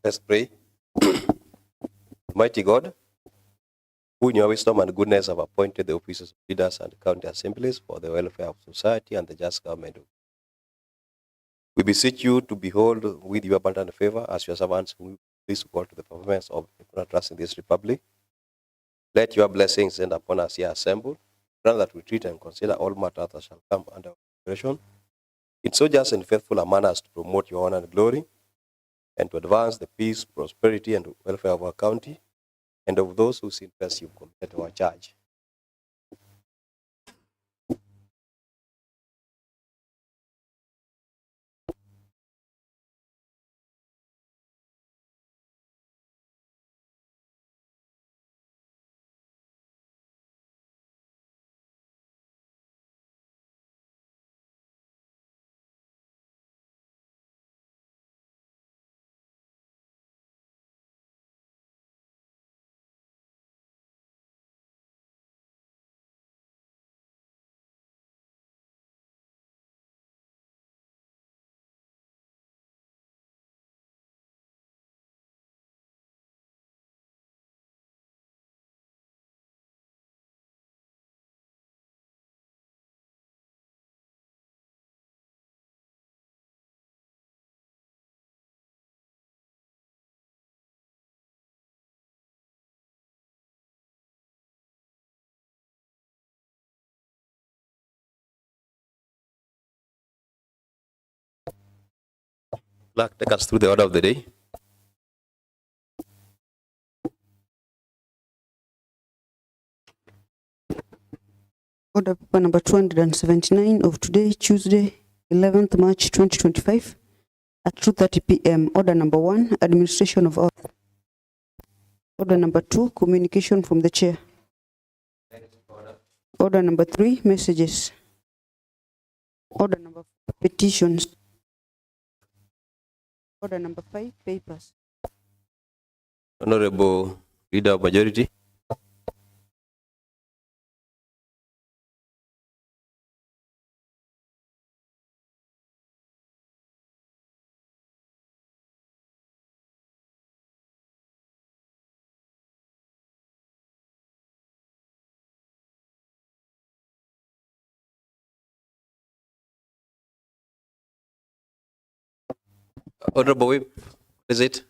Let's pray. Mighty God, who in your wisdom and goodness have appointed the officers of leaders and county assemblies for the welfare of society and the just government. We beseech you to behold with your abundant favor as your servants who please call to the performance of the trust in this republic. Let your blessings send upon us here assembled. Grant that we treat and consider all matters that shall come under consideration in so just and faithful a manner as to promote your honor and glory, and to advance the peace, prosperity, and welfare of our county, and of those whose interests you committed to our charge. Clerk, take us through the order of the day. Order paper number 279 of today, Tuesday, 11th March 2025 at 2:30 p.m. Order number 1, administration of oath. Order number 2, communication from the chair. Order number 3, messages. Order number 4, petitions. Order number 5, papers. Honorable Leader of Majority. Honorable Whip, is it?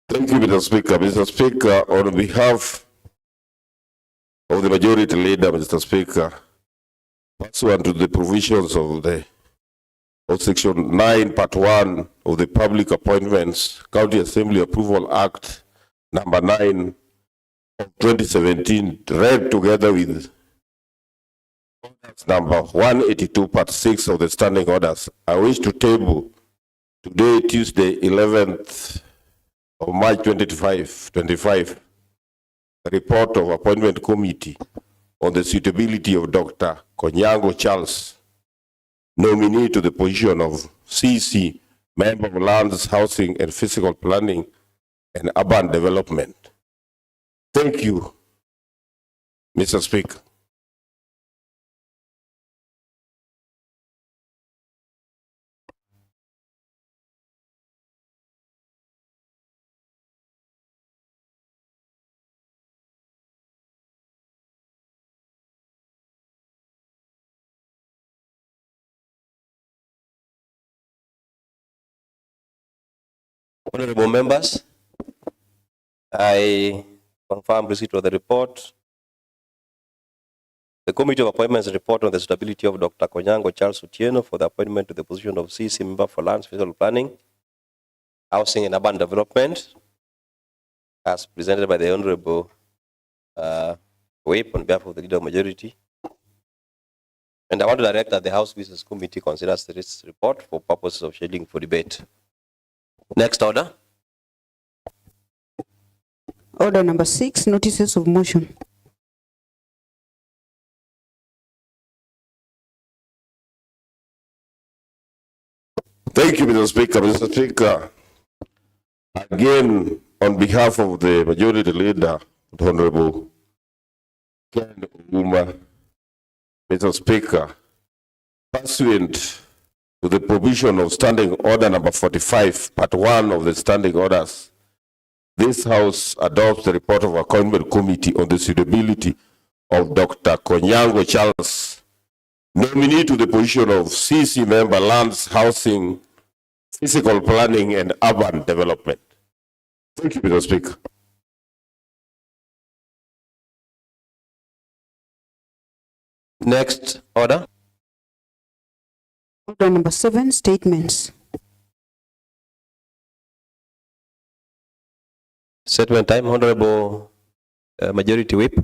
Thank you, Mr. Speaker. Mr. Speaker, on behalf of the Majority Leader, Mr. Speaker, pursuant to the provisions of Section 9, Part 1 of the Public Appointments County Assembly Approval Act number 9 of 2017, read together with number 182, Part 6 of the Standing Orders, I wish to table today, Tuesday, 11th of March 2025, a report of Appointment Committee on the suitability of Dr. Konyango Charles, nominee to the position of CC, Member of Lands, Housing and Physical Planning and Urban Development. Thank you, Mr. Speaker. Honorable members, I confirm receipt of the report. The Committee of Appointments report on the suitability of Dr. Konyango Charles Otieno for the appointment to the position of CC Member for Lands, Physical Planning, Housing and Urban Development, as presented by the Honorable Whip on behalf of the Leader of Majority. And I want to direct that the House Business Committee considers this report for purposes of scheduling for debate. Next order. Order number 6, notices of motion. Thank you, Mr. Speaker. Mr. Speaker, again, on behalf of the Majority Leader, the Honorable Ken Uma, Mr. Speaker, pursuant to the provision of Standing Order number 45, Part 1 of the Standing Orders, this House adopts the report of Appointment Committee on the suitability of Dr. Konyango Charles, nominee to the position of CC member, Lands, Housing, Physical Planning and Urban Development. Thank you, Mr. Speaker. Next order. Order number 7, statements. Statement time, Honorable Majority Whip.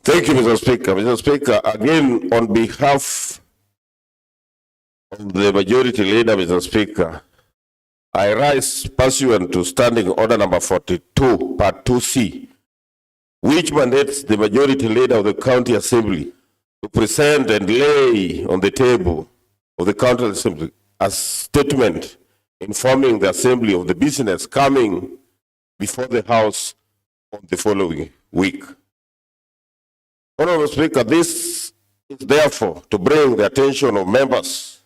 Thank you, Mr. Speaker. Mr. Speaker, again, on behalf of the Majority Leader, Mr. Speaker, I rise pursuant to Standing Order number 42, Part 2C, which mandates the Majority Leader of the County Assembly to present and lay on the table of the County Assembly a statement informing the Assembly of the business coming before the House on the following week. Honorable Speaker, this is therefore to bring the attention of members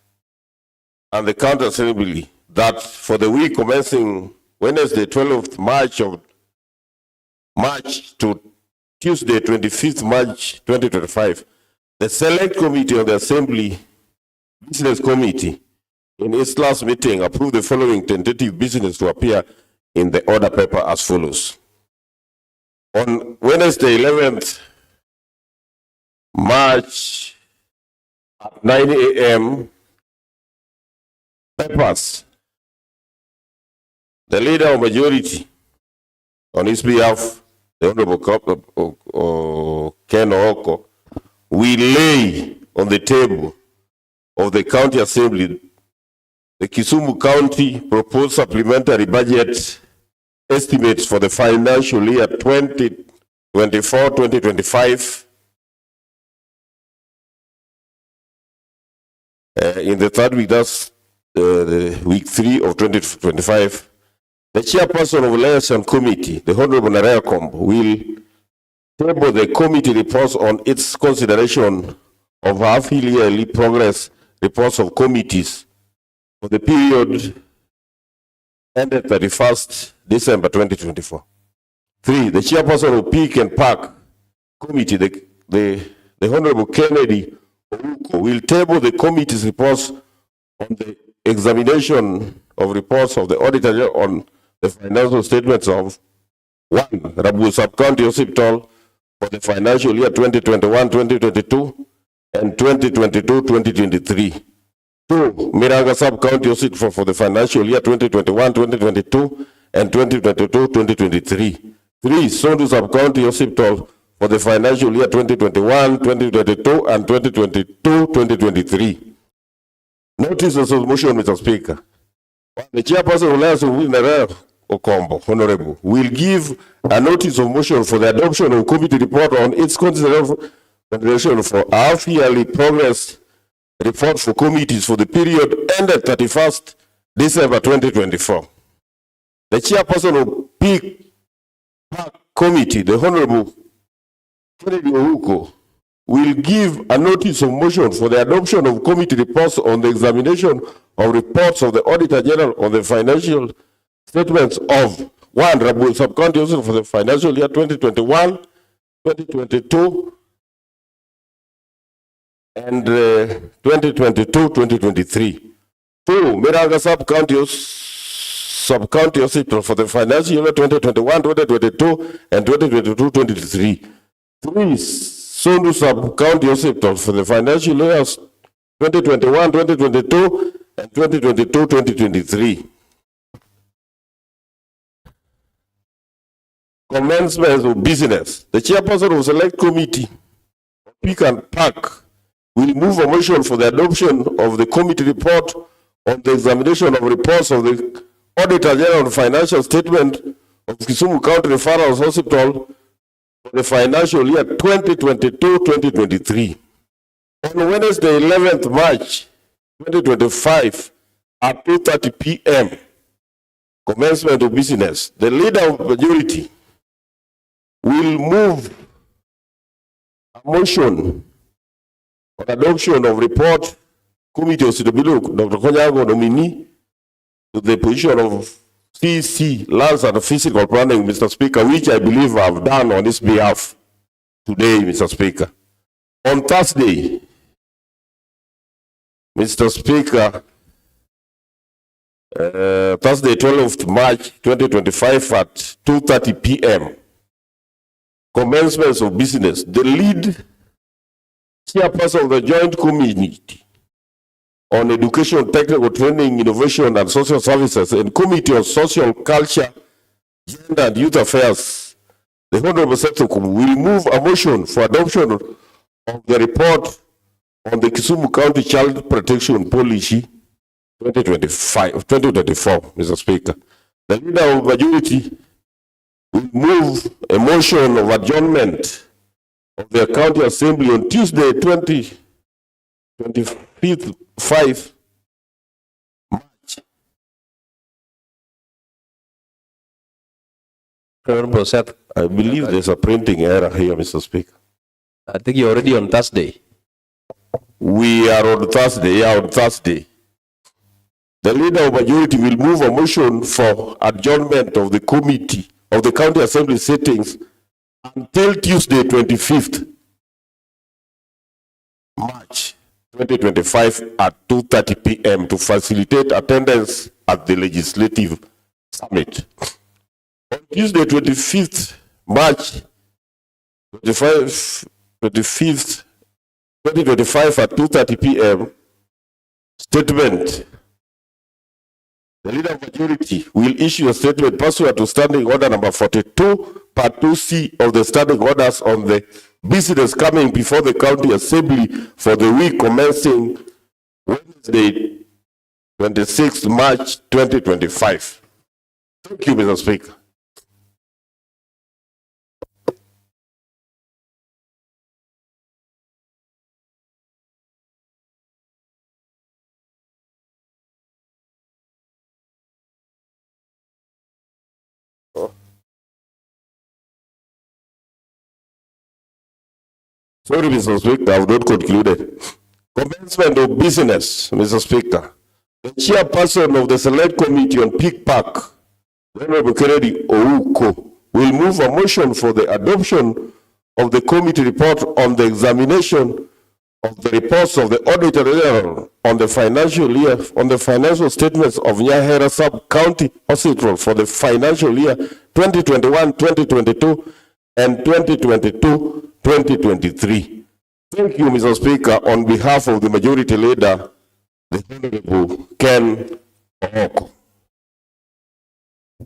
and the County Assembly that for the week commencing Wednesday, 12th March to Tuesday, 25th March 2025, the Select Committee of the Assembly Business Committee in its last meeting approved the following tentative business to appear in the order paper as follows. On Wednesday, 11th March at 9 a.m., papers. The Leader of Majority, on his behalf, the Honorable Ken Oko, will lay on the table of the County Assembly the Kisumu County proposed supplementary budget estimates for the financial year 2024-2025 in the third week, that's the week 3 of 2025. The chairperson of Liaison Committee, the Honorable Narea Kombo, will table the committee reports on its consideration of half-yearly progress reports of committees for the period ended 31st December 2024. 3. The chairperson of Peak and Park Committee, the Honorable Kennedy Ouko, will table the committee's reports on the examination of reports of the auditor on the financial statements of 1. Rabu Sub-County Hospital for the financial year 2021-2022 and 2022-2023. 2. Miranga Sub-County Hospital for the financial year 2021-2022 and 2022-2023. 3. Sondu Sub-County Hospital for the financial year 2021-2022 and 2022-2023. Notices of motion, Mr. Speaker. The chairperson of Liaison Narea Kombo, Honorable, will give a notice of motion for the adoption of committee report on its consideration for half-yearly progress report for committees for the period ended 31st December 2024. The chairperson of Peak Park Committee, the Honorable Kennedy Ouko, will give a notice of motion for the adoption of committee reports on the examination of reports of the Auditor General on the financial statements of 1. Rabu Sub-County Hospital for the financial year 2021, 2022, and 2022-2023. 2. Miranga Sub-County Hospital for the financial year 2021, 2022, and 2022-2023. 3. Sondu Sub-County Hospital for the financial years 2021, 2022, and 2022-2023. Commencement of business. The chairperson of Select Committee, Peak and Park, will move a motion for the adoption of the committee report on the examination of reports of the Auditor General financial statement of Kisumu County Referral Hospital for the financial year 2022-2023. On Wednesday, 11th March 2025 at 2:30 p.m., commencement of business, the Leader of Majority will move a motion on adoption of report Committee of Suitability, Dr. Konyago nominee to the position of CC, Lands and Physical Planning, Mr. Speaker, which I believe I have done on his behalf today, Mr. Speaker. On Thursday, Mr. Speaker, Thursday, 12th March 2025 at 2:30 p.m. Commencements of business. The lead chairperson of the Joint Committee on Education, Technical Training, Innovation and Social Services and Committee on Social Culture, Gender and Youth Affairs, the Honorable Setsukum, will move a motion for adoption of the report on the Kisumu County Child Protection Policy 2024, Mr. Speaker. The leader of majority will move a motion of adjournment of the County Assembly on Tuesday, 25 March. Honorable Seth, I believe there's a printing error here, Mr. Speaker. I think you're already on Thursday. We are on Thursday, on Thursday. The leader of majority will move a motion for adjournment of the committee of the County Assembly sittings until Tuesday, 25th March 2025 at 2:30 p.m. to facilitate attendance at the Legislative Summit. On Tuesday, 25th March 25th, 2025 at 2:30 p.m. Statement. The leader of majority will issue a statement pursuant to Standing Order number 42, Part 2C of the Standing Orders on the business coming before the County Assembly for the week commencing Wednesday, 26th March 2025. Thank you, Mr. Speaker. Sorry, Mr. Speaker, I have not concluded. Commencement of business, Mr. Speaker. The chairperson of the Select Committee on Peak Park, Honorable Kennedy Ouko, will move a motion for the adoption of the committee report on the examination of the reports of the Auditor General on the financial year, on the financial statements of Nyahera Sub-County Hospital for the financial year 2021-2022 and 2022-2023. Thank you, Mr. Speaker. On behalf of the Majority Leader, the Honorable Ken Ohoko.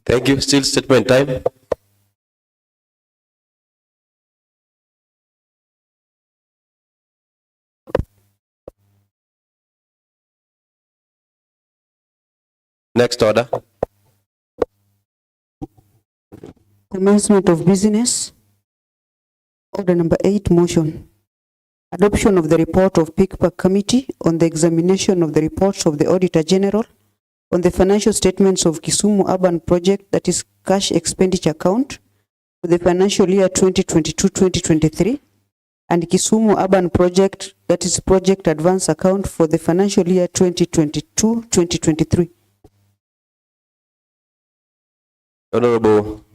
Thank you. Still statement time. Next order. Commencement of business. Order number 8, motion. Adoption of the report of PICPAC Committee on the examination of the reports of the Auditor General on the financial statements of Kisumu Urban Project, that is cash expenditure account, for the financial year 2022-2023, and Kisumu Urban Project, that is project advance account, for the financial year 2022-2023. Honorable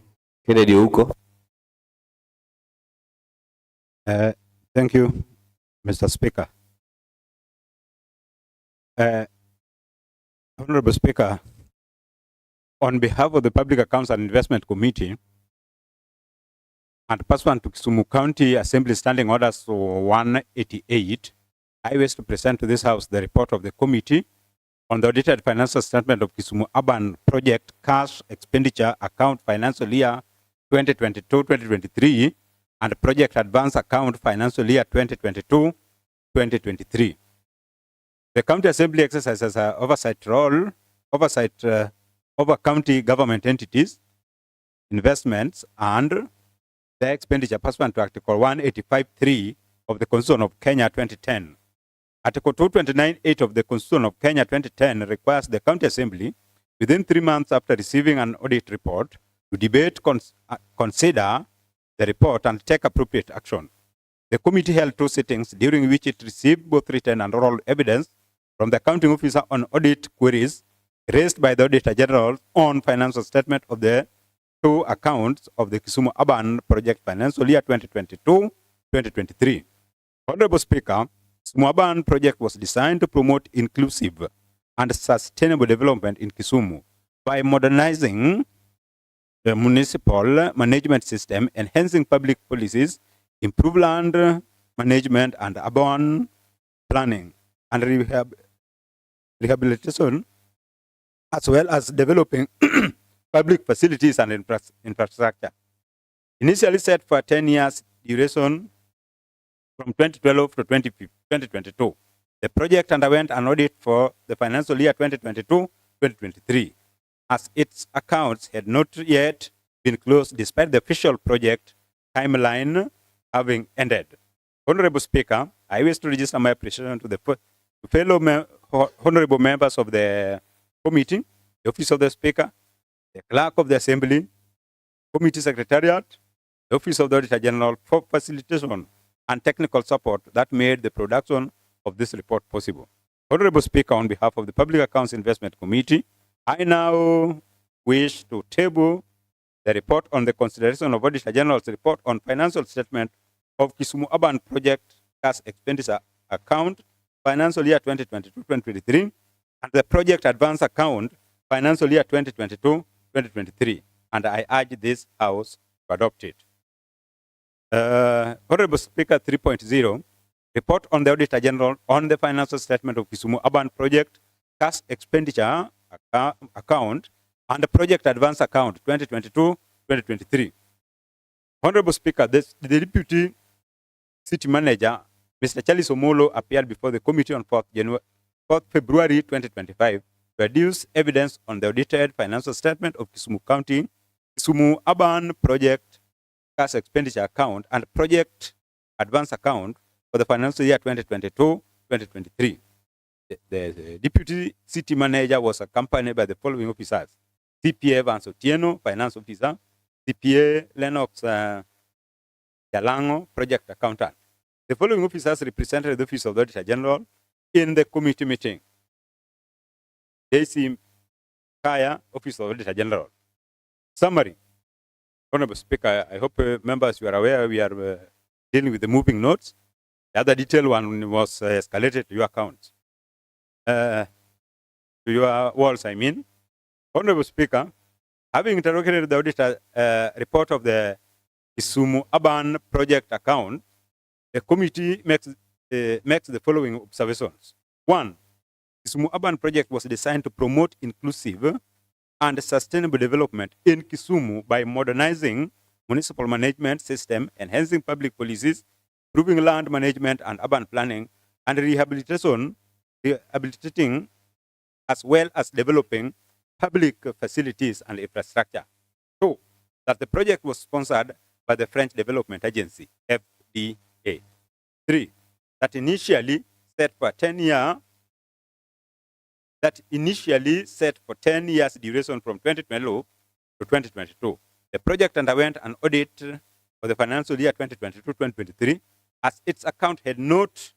Kennedy Ouko. Thank you, Mr. Speaker. Honorable Speaker, on behalf of the Public Accounts and Investment Committee, and pursuant to Kisumu County Assembly Standing Orders 188, I wish to present to this House the report of the committee on the audited financial statement of Kisumu Urban Project Cash Expenditure Account Financial Year 2022-2023 and Project Advance Account Financial Year 2022-2023. The County Assembly exercises an oversight role over county government entities, investments, and their expenditure pursuant to Article 185.3 of the Constitution of Kenya 2010. Article 229.8 of the Constitution of Kenya 2010 requires the County Assembly, within 3 months after receiving an audit report, to debate, consider the report and take appropriate action. The committee held 2 sittings during which it received both written and oral evidence from the accounting officer on audit queries raised by the Auditor General on financial statement of the two accounts of the Kisumu Urban Project Financial Year 2022-2023. Honorable Speaker, Kisumu Urban Project was designed to promote inclusive and sustainable development in Kisumu by modernizing the municipal management system, enhancing public policies, improve land management and urban planning and rehabilitation, as well as developing public facilities and infrastructure. Initially set for 10 years duration from 2012 to 2022, the project underwent an audit for the financial year 2022-2023, as its accounts had not yet been closed despite the official project timeline having ended. Honorable Speaker, I wish to register my appreciation to the fellow honorable members of the committee, the Office of the Speaker, the Clerk of the Assembly, Committee Secretariat, the Office of the Auditor General for facilitation and technical support that made the production of this report possible. Honorable Speaker, on behalf of the Public Accounts Investment Committee, I now wish to table the report on the consideration of Auditor General's report on financial statement of Kisumu Urban Project Cash Expenditure Account, financial year 2022-2023, and the Project Advance Account, financial year 2022-2023. And I urge this House to adopt it. Honorable Speaker 3.0, report on the Auditor General on the financial statement of Kisumu Urban Project Cash Expenditure Account and the Project Advance Account 2022-2023. Honorable Speaker, the Deputy City Manager, Mr. Charles Omolo, appeared before the committee on 4th February 2025 to adduce evidence on the audited financial statement of Kisumu Urban Project Cash Expenditure Account and Project Advance Account for the financial year 2022-2023. The Deputy City Manager was accompanied by the following officers: CPA Vance Otieno, Finance Officer; CPA Lennox Jalango, Project Accountant. The following officers represented the Office of the Auditor General in the committee meeting: JC Kaya, Office of the Auditor General. Summary. Honorable Speaker, I hope members you are aware we are dealing with the moving notes. The other detailed one was escalated to your accounts. To your walls, I mean. Honorable Speaker, having interrogated the auditor report of the Kisumu Urban Project account, the committee makes the following observations. 1. Kisumu Urban Project was designed to promote inclusive and sustainable development in Kisumu by modernizing municipal management system, enhancing public policies, improving land management and urban planning, and rehabilitating as well as developing public facilities and infrastructure. 2. That the project was sponsored by the French Development Agency, FDA. 3. That initially set for 10 years duration from 2012 to 2022. The project underwent an audit for the financial year 2022-2023 as its account had not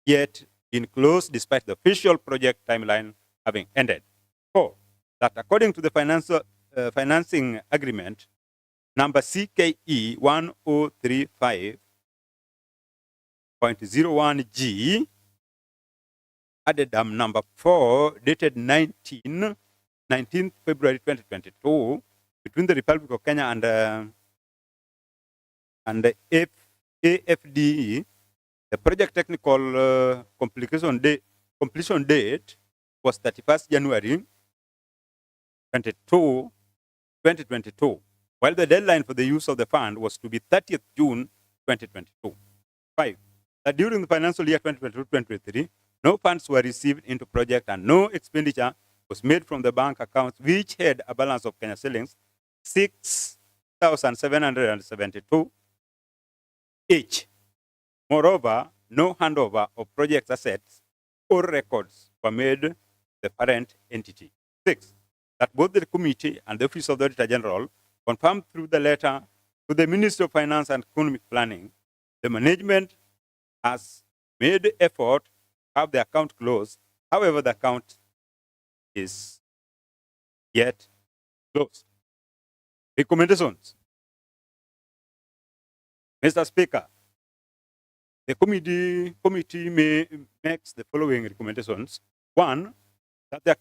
yet been closed despite the official project timeline having ended. 4. That according to the financing agreement number CKE 1035.01G, addendum number 4, dated 19th February 2022, between the Republic of Kenya and the AFDE, the project technical completion date was 31st January 2022, while the deadline for the use of the fund was to be 30th June 2022. 5. That during the financial year 2022-2023, no funds were received into project and no expenditure was made from the bank accounts which had a balance of Kenya shillings 6,772 each. Moreover, no handover of project assets or records were made to the parent entity. 6. That both the committee and the Office of the Auditor General confirmed through the letter to the Ministry of Finance and Economic Planning, the management has made effort to have the account closed However, the account is yet closed. Recommendations. Mr. Speaker, the committee makes the following recommendations. One, that the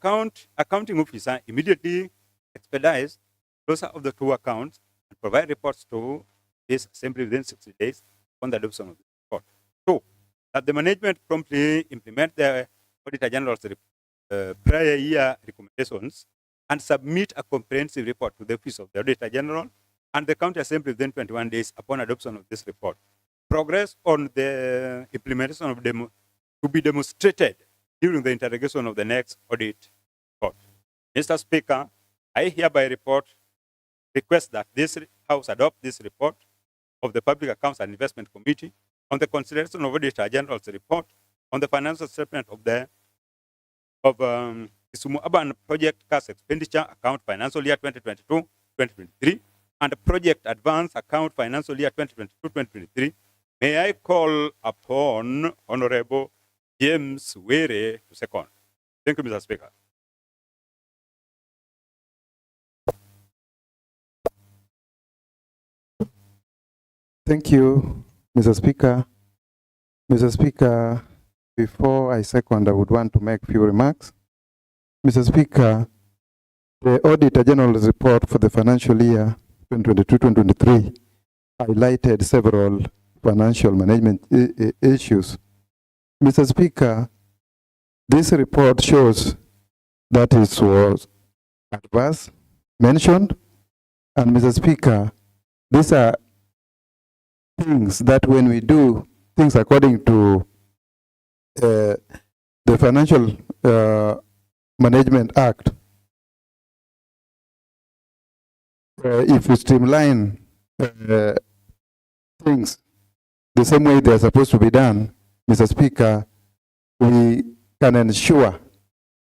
accounting officer immediately expedites closure of the two accounts and provide reports to this assembly within 60 days on the adoption of the report. Two, that the management promptly implement the Auditor General's prior year recommendations and submit a comprehensive report to the Office of the Auditor General and the County Assembly within 21 days upon adoption of this report. Progress on the implementation of them to be demonstrated during the interrogation of the next audit report. Mr. Speaker, I hereby request that this House adopt this report of the Public Accounts and Investment Committee on the consideration of Auditor General's report on the financial statement of Kisumu Urban Project Cash Expenditure Account Financial Year 2022-2023 and Project Advance Account Financial Year 2022-2023. May I call upon Honorable James Were to second. Thank you, Mr. Speaker. Thank you, Mr. Speaker. Mr. Speaker, before I second, I would want to make a few remarks. Mr. Speaker, the Auditor General's report for the financial year 2022-2023 highlighted several financial management issues. Mr. Speaker, this report shows that it was adverse, mentioned, and Mr. Speaker, these are things that when we do things according to the Financial Management Act, if we streamline things the same way they're supposed to be done, Mr. Speaker, we can ensure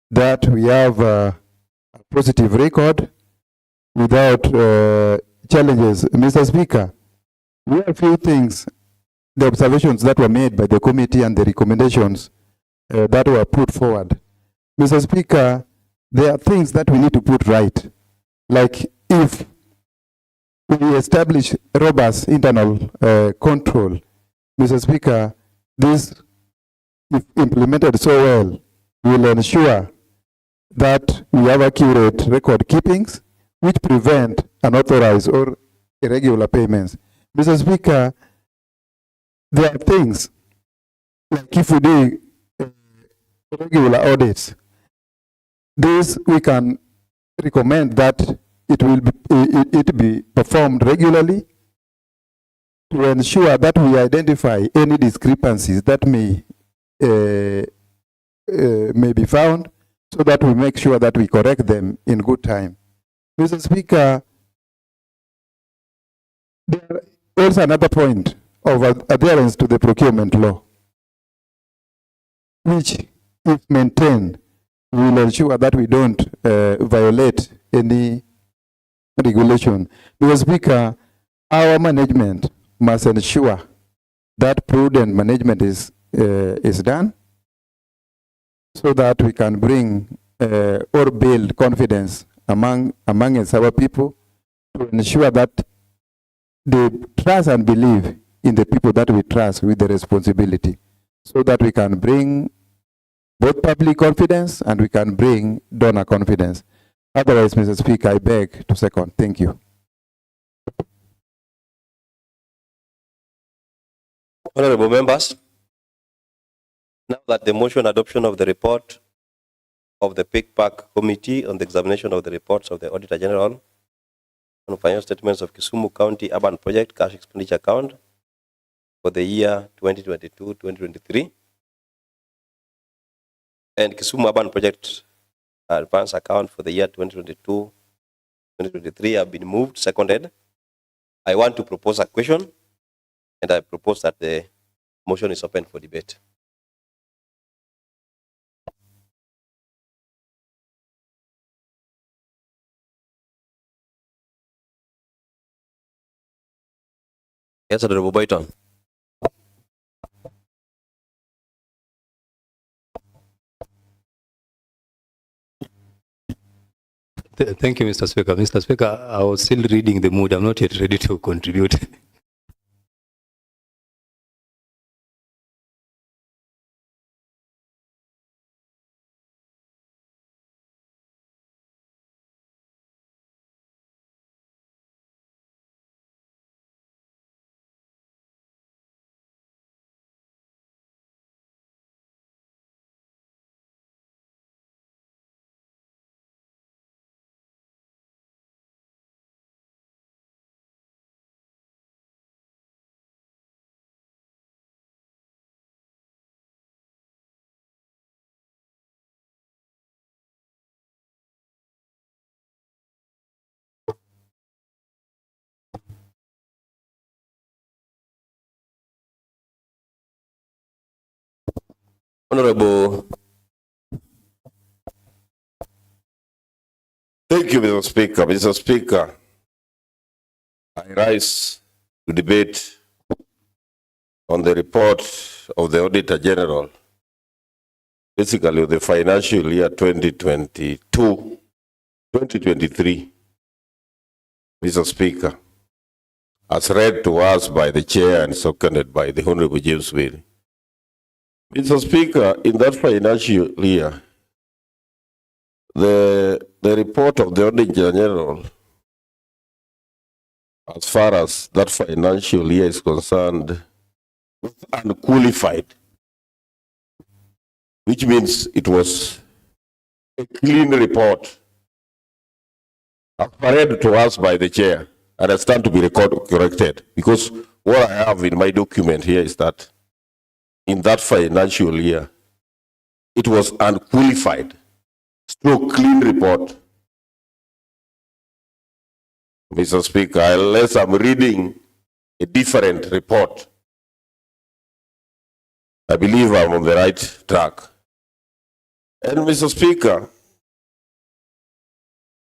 that we have a positive record without challenges. Mr. Speaker, we have a few things, the observations that were made by the committee and the recommendations that were put forward. Mr. Speaker, there are things that we need to put right. Like if we establish robust internal control, Mr. Speaker, this, if implemented so well, will ensure that we have accurate record keepings which prevent unauthorized or irregular payments. Mr. Speaker, there are things like if we do regular audits, this we can recommend that it be performed regularly to ensure that we identify any discrepancies that may be found, so that we make sure that we correct them in good time. Mr. Speaker, there is also another point of adherence to the procurement law, which, if maintained, will ensure that we don't violate any regulation. Mr. Speaker, our management must ensure that prudent management is done, so that we can bring or build confidence among our people, to ensure that they trust and believe in the people that we trust with the responsibility, so that we can bring both public confidence and we can bring donor confidence. Otherwise, Mr. Speaker, I beg to second. Thank you. Honorable members, now that the motion adoption of the report of the PICPAC Committee on the examination of the reports of the Auditor General on financial statements of Kisumu County Urban Project Cash Expenditure Account for the year 2022-2023 and Kisumu Urban Project Advance Account for the year 2022-2023 have been moved, seconded. I want to propose a question, and I propose that the motion is open for debate. Yes, Honorable Boyton. Thank you, Mr. Speaker. Mr. Speaker, I was still reading the mood. I'm not yet ready to contribute. Honorable. Thank you, Mr. Speaker. Mr. Speaker, I rise to debate on the report of the Auditor General, basically the financial year 2022-2023. Mr. Speaker, as read to us by the Chair and seconded by the Honorable James Will. Mr. Speaker, in that financial year, the report of the Auditor General, as far as that financial year is concerned, was unqualified, which means it was a clean report, as read to us by the Chair, and I stand to be corrected, because what I have in my document here is that in that financial year, it was unqualified, still clean report. Mr. Speaker, unless I'm reading a different report, I believe I'm on the right track. And Mr. Speaker,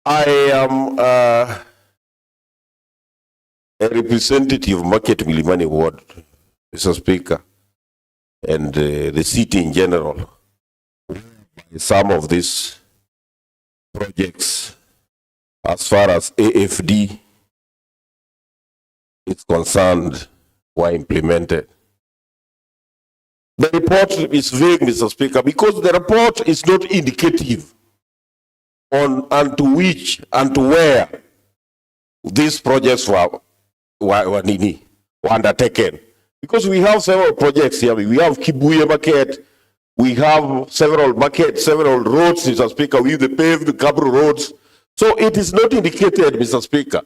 I am a representative of Market Milimani Ward, Mr. Speaker, and the city in general. Some of these projects, as far as AFD is concerned, were implemented. The report is vague, Mr. Speaker, because the report is not indicative on and to which and to where these projects were undertaken. Because we have several projects here. We have Kibuye Market, we have several markets, several roads, Mr. Speaker. We have the paved Kabru roads. So it is not indicated, Mr. Speaker,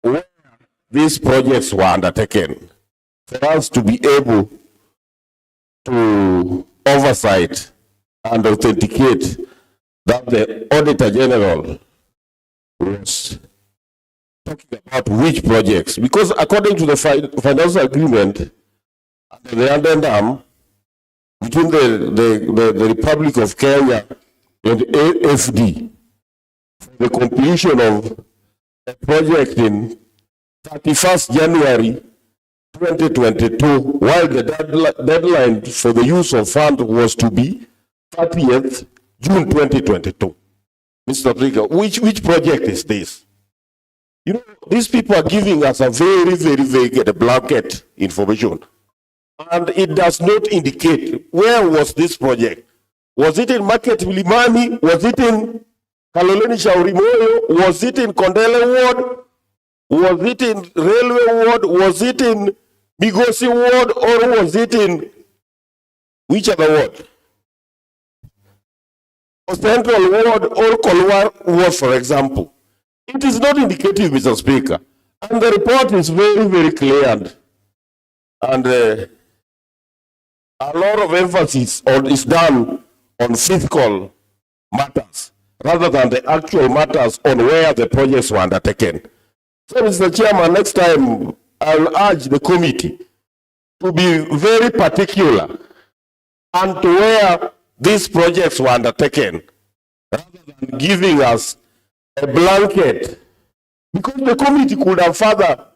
where these projects were undertaken for us to be able to oversight and authenticate that the Auditor General was talking about which projects. Because according to the financial agreement, the addendum between the Republic of Kenya and AFD, the completion of a project in 31st January 2022, while the deadline for the use of fund was to be 30th June 2022. Mr. Speaker, which project is this? You know, these people are giving us a very, very vague and blanket information. And it does not indicate where was this project. Was it in Market Milimani? Was it in Kaloleni Shaurimoyo? Was it in Kondele Ward? Was it in Railway Ward? Was it in Migosi Ward? Or was it in which other ward? Central Ward or Kolwar Ward, for example. It is not indicative, Mr. Speaker. And the report is very, very clear. And a lot of emphasis is done on fiscal matters rather than the actual matters on where the projects were undertaken. So, Mr. Chairman, next time I'll urge the committee to be very particular and to where these projects were undertaken rather than giving us a blanket, because the committee could have further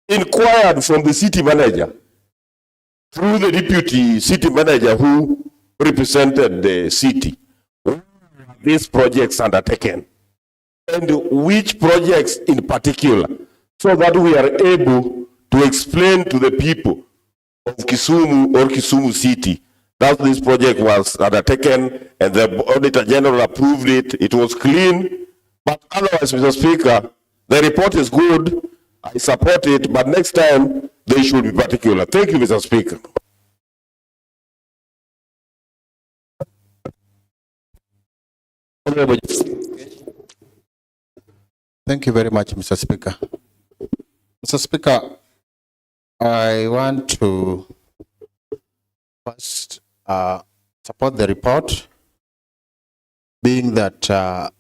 inquired from the city manager through the deputy city manager who represented the city. these projects undertaken, and which projects in particular, so that we are able to explain to the people of Kisumu or Kisumu City that this project was undertaken and the Auditor General approved it. It was clean. But otherwise, Mr. Speaker, the report is good. I support it, but next time they should be particular. Thank you, Mr. Speaker. Thank you very much, Mr. Speaker. Mr. Speaker, I want to first support the report, being that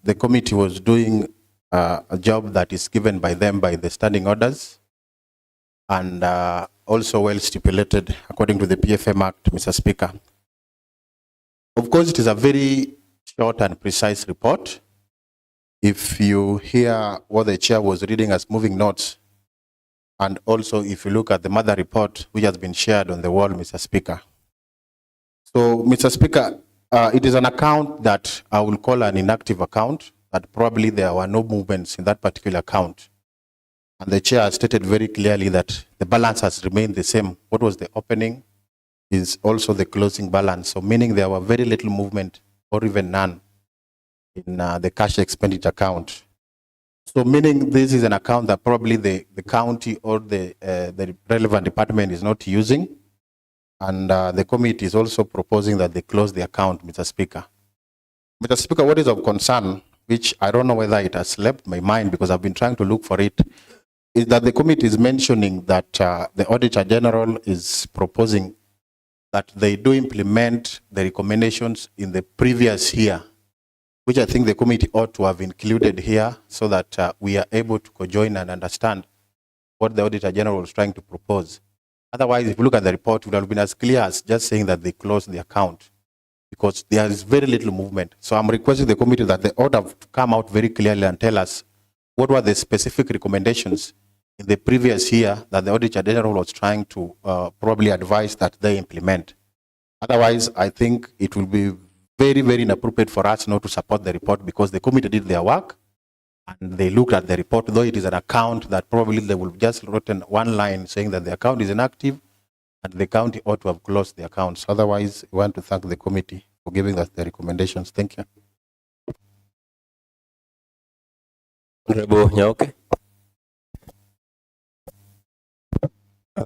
the committee was doing a job that is given by them by the standing orders, and also well stipulated according to the PFM Act, Mr. Speaker. Of course, it is a very short and precise report. If you hear what the chair was reading as moving notes, and also if you look at the mother report, which has been shared on the wall, Mr. Speaker. So, Mr. Speaker, it is an account that I will call an inactive account, that probably there were no movements in that particular account. And the chair has stated very clearly that the balance has remained the same. What was the opening is also the closing balance. So meaning there were very little movement or even none in the cash expenditure account. So meaning this is an account that probably the county or the relevant department is not using. And the committee is also proposing that they close the account, Mr. Speaker. Mr. Speaker, what is of concern, which I don't know whether it has left my mind because I've been trying to look for it, is that the committee is mentioning that the Auditor General is proposing that they do implement the recommendations in the previous year, which I think the committee ought to have included here so that we are able to conjoin and understand what the Auditor General was trying to propose. Otherwise, if you look at the report, it would have been as clear as just saying that they closed the account, because there is very little movement. So I'm requesting the committee that they ought to have come out very clearly and tell us what were the specific recommendations in the previous year that the Auditor General was trying to probably advise that they implement. Otherwise, I think it will be very, very inappropriate for us not to support the report, because the committee did their work and they looked at the report, though it is an account that probably they will just written one line saying that the account is inactive and the county ought to have closed the accounts. Otherwise, we want to thank the committee for giving us the recommendations. Thank you. Honorable Nyauke.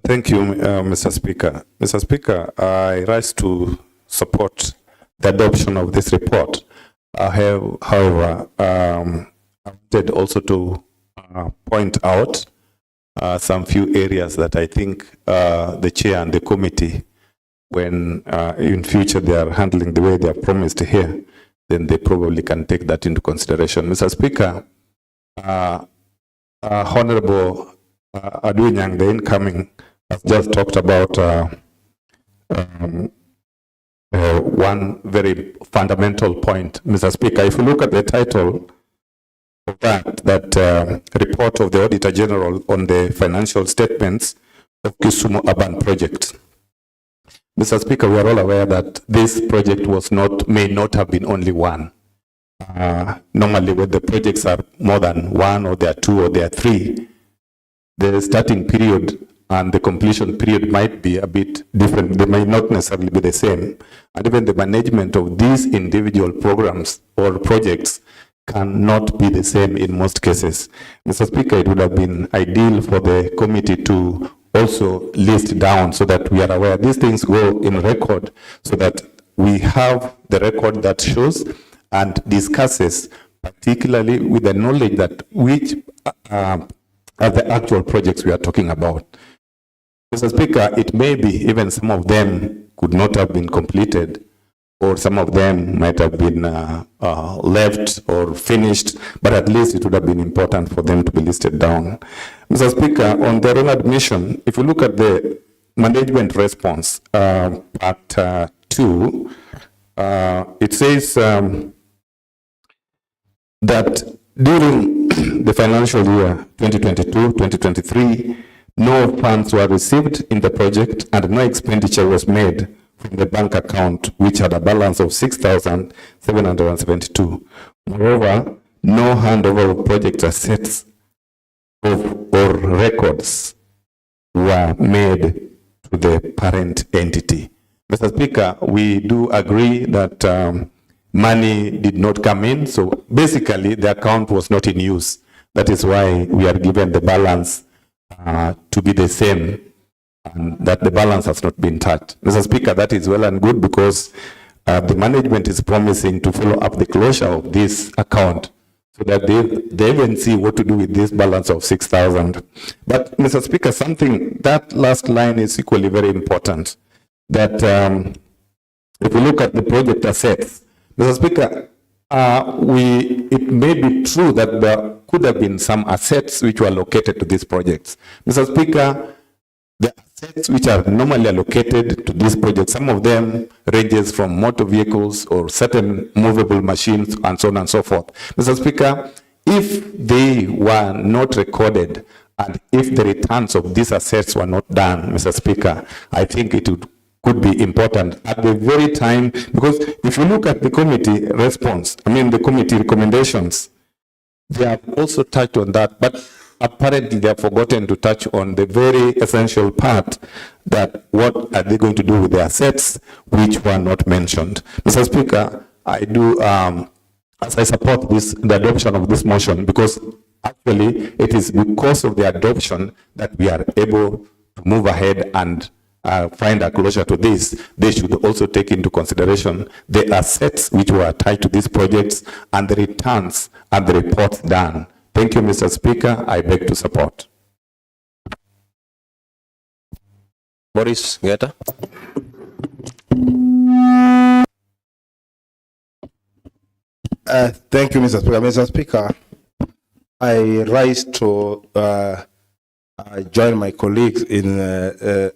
Thank you, Mr. Speaker. Mr. Speaker, I rise to support the adoption of this report. I have, however, I wanted also to point out some few areas that I think the chair and the committee, when in future they are handling the way they are promised here, then they probably can take that into consideration. Mr. Speaker, Honorable Adunyang, the incoming, has just talked about one very fundamental point, Mr. Speaker. If you look at the title of that report of the Auditor General on the financial statements of Kisumu Urban Project, Mr. Speaker, we are all aware that this project may not have been only one. Normally, when the projects are more than one, or there are two, or there are three, the starting period and the completion period might be a bit different. They might not necessarily be the same. And even the management of these individual programs or projects cannot be the same in most cases. Mr. Speaker, it would have been ideal for the committee to also list down so that we are aware. These things go in record so that we have the record that shows and discusses, particularly with the knowledge that which are the actual projects we are talking about. Mr. Speaker, it may be even some of them could not have been completed, or some of them might have been left or finished, but at least it would have been important for them to be listed down. Mr. Speaker, on their own admission, if you look at the management response, part 2, it says that during the financial year 2022-2023, no funds were received in the project and no expenditure was made from the bank account, which had a balance of 6,772. Moreover, no handover of project assets or records were made to the parent entity. Mr. Speaker, we do agree that money did not come in, so basically the account was not in use. That is why we are given the balance to be the same, and that the balance has not been touched. Mr. Speaker, that is well and good because the management is promising to follow up the closure of this account so that they even see what to do with this balance of 6,000. But Mr. Speaker, that last line is equally very important. That if we look at the project assets, Mr. Speaker, it may be true that there could have been some assets which were allocated to these projects. Mr. Speaker, the assets which are normally allocated to these projects, some of them ranges from motor vehicles or certain movable machines and so on and so forth. Mr. Speaker, if they were not recorded and if the returns of these assets were not done, Mr. Speaker, I think it could be important at the very time, because if you look at the committee response, the committee recommendations, they have also touched on that, but apparently they have forgotten to touch on the very essential part, that what are they going to do with the assets which were not mentioned. Mr. Speaker, I do, as I support the adoption of this motion, because actually it is because of the adoption that we are able to move ahead and find a closure to this. They should also take into consideration the assets which were tied to these projects and the returns and the reports done. Thank you, Mr. Speaker. I beg to support. Boris Ngeta. Thank you, Mr. Speaker. Mr. Speaker, I rise to join my colleagues in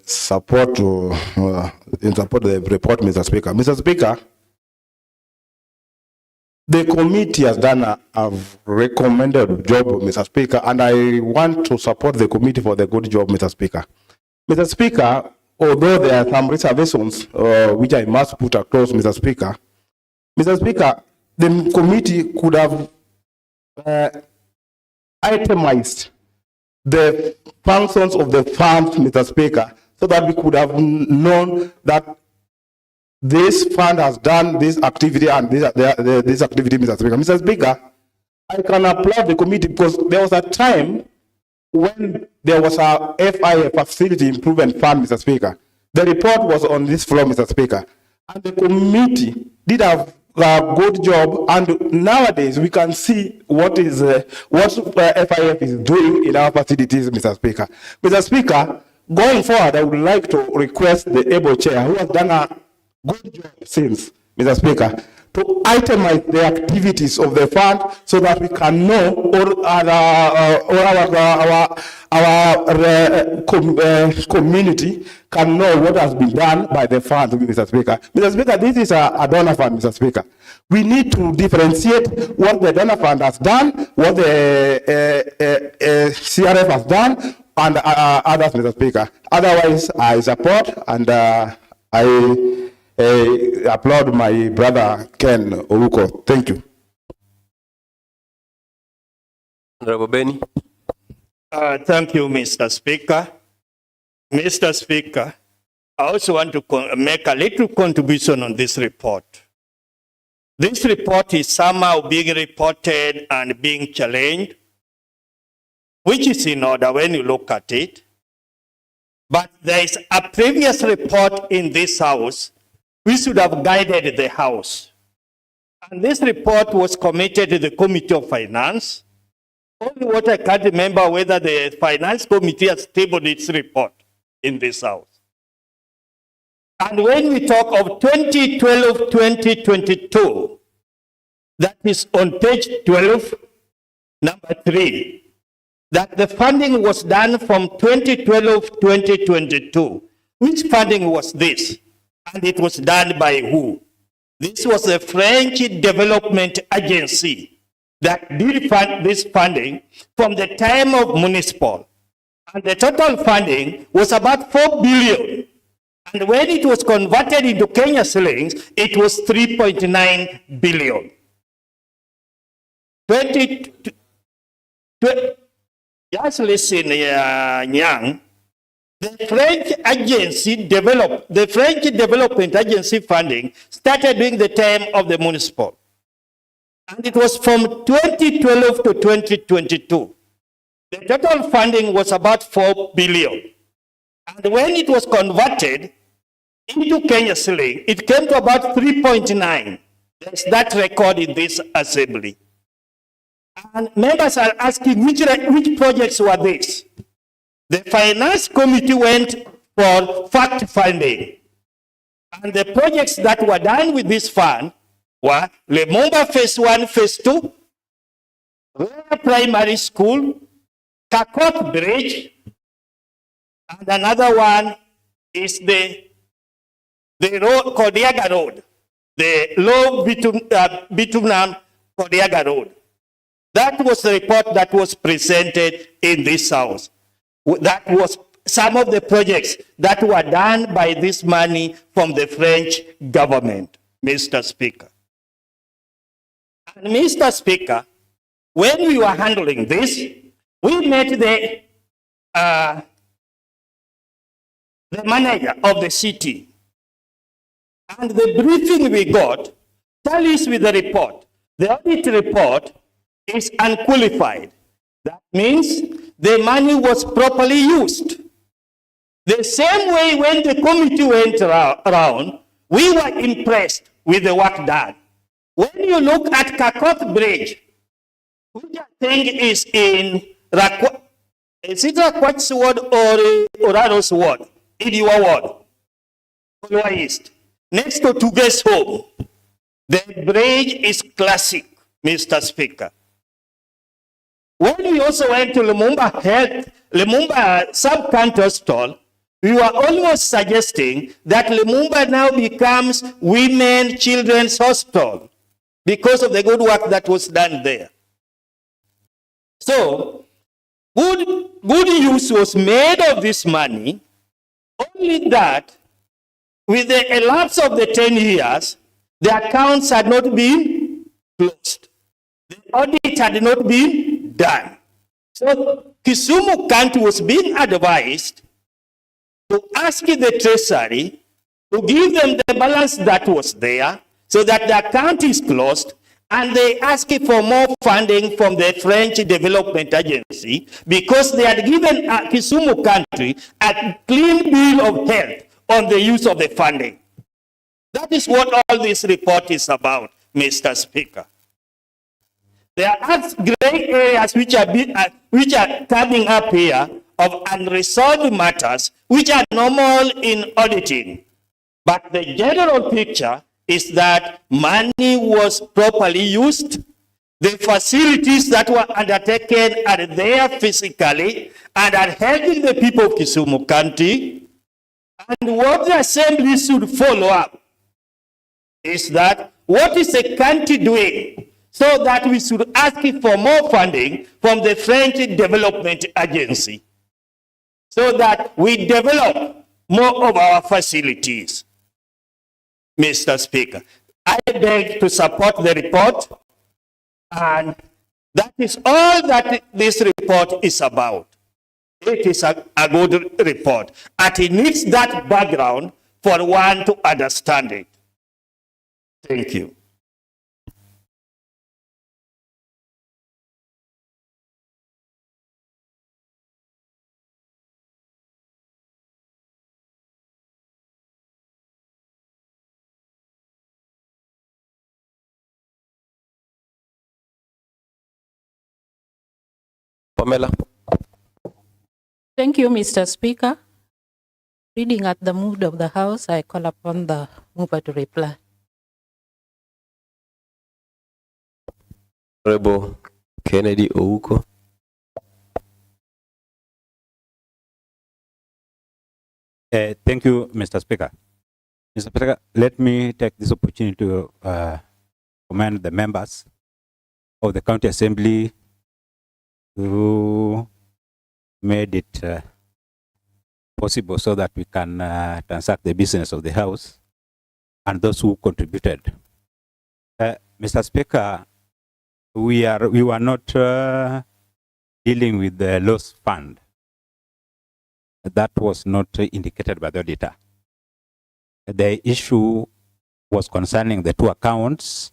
support of the report, Mr. Speaker. Mr. Speaker, the committee has done a recommended job, Mr. Speaker, and I want to support the committee for the good job, Mr. Speaker. Mr. Speaker, although there are some reservations which I must put across, Mr. Speaker, the committee could have itemized the functions of the fund, Mr. Speaker, so that we could have known that this fund has done this activity and this activity, Mr. Speaker. Mr. Speaker, I can applaud the committee because there was a time when there was a FIA, Facility Improvement Fund, Mr. Speaker. The report was on this floor, Mr. Speaker, and the committee did a good job, and nowadays we can see what FIF is doing in our facilities, Mr. Speaker. Mr. Speaker, going forward, I would like to request the able chair, who has done a good job since, Mr. Speaker, to itemize the activities of the fund so that we can know, or our community can know what has been done by the fund, Mr. Speaker. Mr. Speaker, this is a donor fund, Mr. Speaker. We need to differentiate what the donor fund has done, what the CRF has done, and others, Mr. Speaker. Otherwise, I support and I applaud my brother Ken Oluko. Thank you. Honorable Benny. Thank you, Mr. Speaker. Mr. Speaker, I also want to make a little contribution on this report. This report is somehow being reported and being challenged, which is in order when you look at it. But there is a previous report in this House which should have guided the House. And this report was committed to the Committee of Finance. Only what I can't remember whether the Finance Committee has tabled its report in this House. And when we talk of 2012-2022, that is on page 12, number 3, that the funding was done from 2012-2022. Which funding was this? And it was done by who? This was a French development agency that did fund this funding from the time of municipal. And the total funding was about 4 billion. And when it was converted into Kenya shillings, it was 3.9 billion. 20, just listen, Nyang. The French Development Agency funding started during the time of the municipal. And it was from 2012 to 2022. The total funding was about 4 billion. And when it was converted into Kenya shilling, it came to about 3.9. There's that record in this assembly. And members are asking which projects were these? The finance committee went for fact finding. And the projects that were done with this fund were Lemumba Phase 1, Phase 2, Rural Primary School, Kakot Bridge, and another one is the road, Kodiaga Road, the low bitumen Kodiaga Road. That was the report that was presented in this house. That was some of the projects that were done by this money from the French government, Mr. Speaker. And Mr. Speaker, when we were handling this, we met the manager of the city. And the briefing we got tallies with the report. The audit report is unqualified. That means the money was properly used. The same way when the committee went around, we were impressed with the work done. When you look at Kakot Bridge, which I think is in is it Rakwach's ward or Oraro's ward? In your ward, Kolwa East, next to Tuge's home. The bridge is classic, Mr. Speaker. When we also went to Lemumba Sub-County Hospital, we were almost suggesting that Lemumba now becomes Women Children's Hospital because of the good work that was done there. So, good use was made of this money, only that with the elapse of the 10 years, the accounts had not been closed. The audit had not been done. So Kisumu County was being advised to ask the Treasury to give them the balance that was there so that the account is closed, and they asked for more funding from the French Development Agency because they had given Kisumu County a clean bill of health on the use of the funding. That is what all this report is about, Mr. Speaker. There are gray areas which are coming up here of unresolved matters which are normal in auditing. But the general picture is that money was properly used. The facilities that were undertaken are there physically and are helping the people of Kisumu County. And what the assembly should follow up is that what is the country doing so that we should ask for more funding from the French Development Agency so that we develop more of our facilities. Mr. Speaker, I beg to support the report, and that is all that this report is about. It is a good report, and it needs that background for one to understand it. Thank you. Pamela. Thank you, Mr. Speaker. Reading at the mood of the House, I call upon the mover to reply. Honorable Kennedy Ouko. Thank you, Mr. Speaker. Mr. Speaker, let me take this opportunity to commend the members of the County Assembly who made it possible so that we can transact the business of the house and those who contributed. Mr. Speaker, we were not dealing with the lost fund. That was not indicated by the auditor. The issue was concerning the two accounts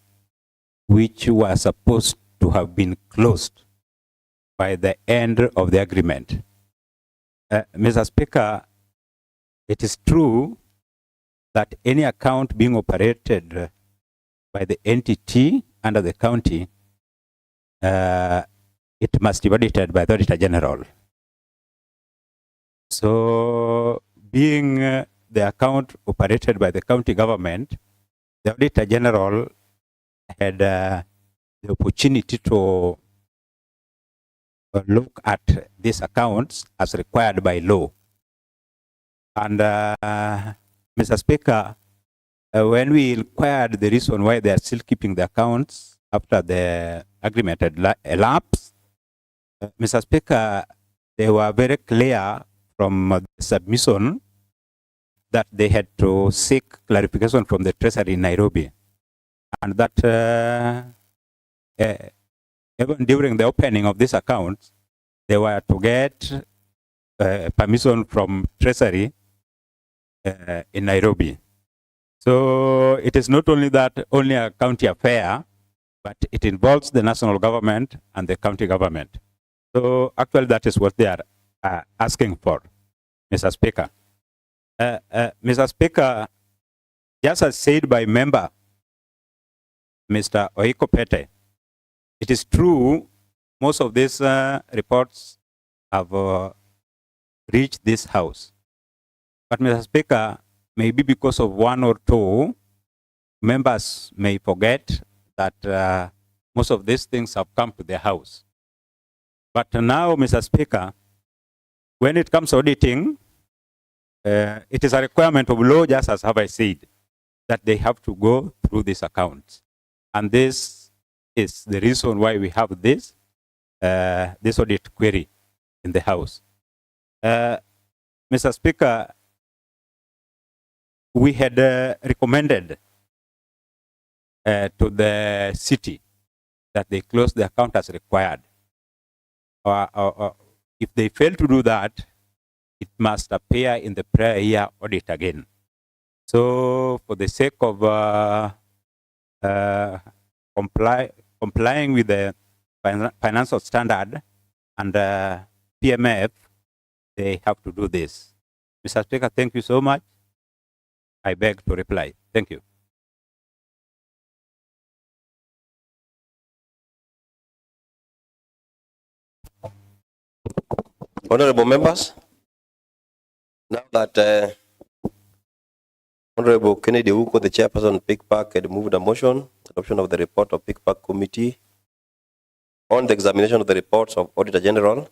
which were supposed to have been closed by the end of the agreement. Mr. Speaker, it is true that any account being operated by the entity under the county, it must be audited by the Auditor General. So, being the account operated by the county government, the Auditor General had the opportunity to look at these accounts as required by law. And Mr. Speaker, when we inquired the reason why they are still keeping the accounts after the agreement had elapsed, Mr. Speaker, they were very clear from the submission that they had to seek clarification from the Treasury in Nairobi. And that even during the opening of this account, they were to get permission from Treasury in Nairobi. So it is not only that only a county affair, but it involves the national government and the county government. So actually that is what they are asking for, Mr. Speaker. Mr. Speaker, just as said by member, Mr. Oiko Pete, it is true most of these reports have reached this house. But Mr. Speaker, maybe because of one or two, members may forget that most of these things have come to the house. But now, Mr. Speaker, when it comes to auditing, it is a requirement of law, just as have I said, that they have to go through these accounts. And this is the reason why we have this, this audit query in the House. Mr. Speaker, we had recommended to the city that they close the account as required. If they fail to do that, it must appear in the prior year audit again. So for the sake of complying with the financial standard and PMF, they have to do this. Mr. Speaker, thank you so much. I beg to reply. Thank you. Honorable members, now that Honorable Kennedy Uko, the chairperson of PICPAC, had moved a motion, adoption of the report of PICPAC committee on the examination of the reports of Auditor General,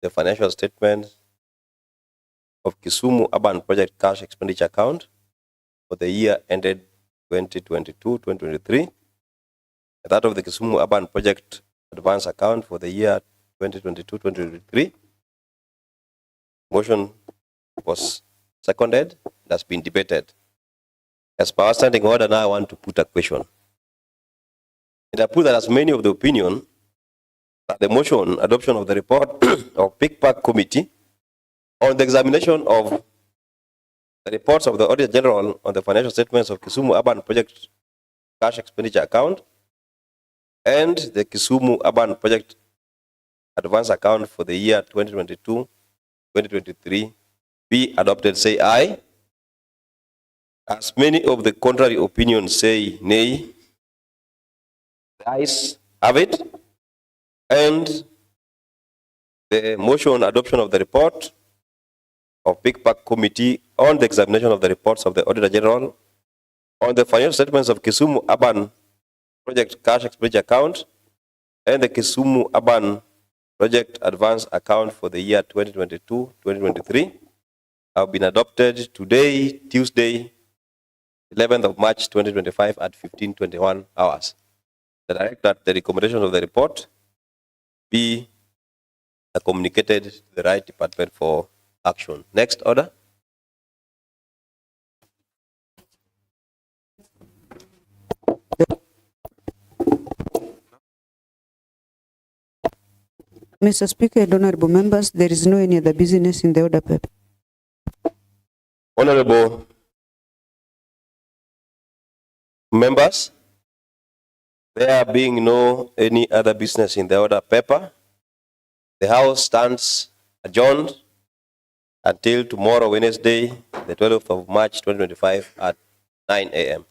the financial statements of Kisumu Urban Project Cash Expenditure Account for the year ended 2022-2023, that of the Kisumu Urban Project Advance Account for the year 2022-2023. Motion was seconded, it has been debated. As per our standing order, now I want to put a question. It appears that as many of the opinion that the motion adoption of the report of PICPAC committee on the examination of the reports of the Auditor General on the financial statements of Kisumu Urban Project Cash Expenditure Account and the Kisumu Urban Project Advance Account for the year 2022-2023 be adopted, say aye. As many of the contrary opinions say nay, the ayes have it, and the motion adoption of the report of PICPAC committee on the examination of the reports of the Auditor General on the financial statements of Kisumu Urban Project Cash Expenditure Account and the Kisumu Urban Project Advance Account for the year 2022-2023 have been adopted today, Tuesday, 11th of March 2025 at 15:21 hours. I direct that the recommendation of the report be communicated to the right department for action. Next order. Mr. Speaker and honorable members, there is no any other business in the order paper. Honorable members, there being no any other business in the order paper, the House stands adjourned until tomorrow, Wednesday, the 12th of March, 2025 at 9 a.m.